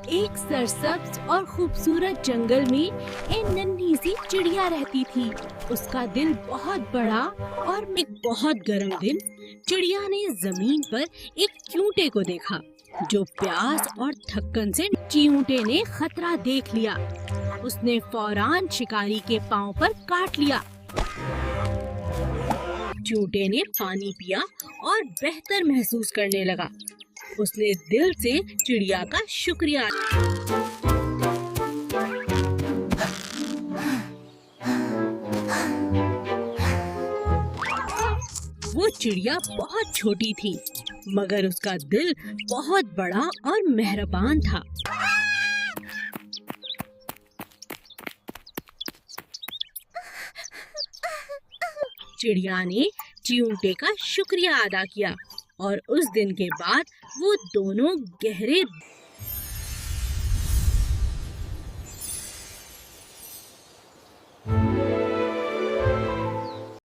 एक सरसब्ज और खूबसूरत जंगल में एक नन्ही सी चिड़िया रहती थी। उसका दिल बहुत बड़ा और एक बहुत गर्म दिन चिड़िया ने जमीन पर एक चींटे को देखा जो प्यास और थक्कन से चींटे ने खतरा देख लिया। उसने फौरन शिकारी के पांव पर काट लिया। चींटे ने पानी पिया और बेहतर महसूस करने लगा। उसने दिल से चिड़िया का शुक्रिया। वो चिड़िया बहुत छोटी थी, मगर उसका दिल बहुत बड़ा और मेहरबान था। चिड़िया ने चींटे का शुक्रिया अदा किया और उस दिन के बाद वो दोनों गहरे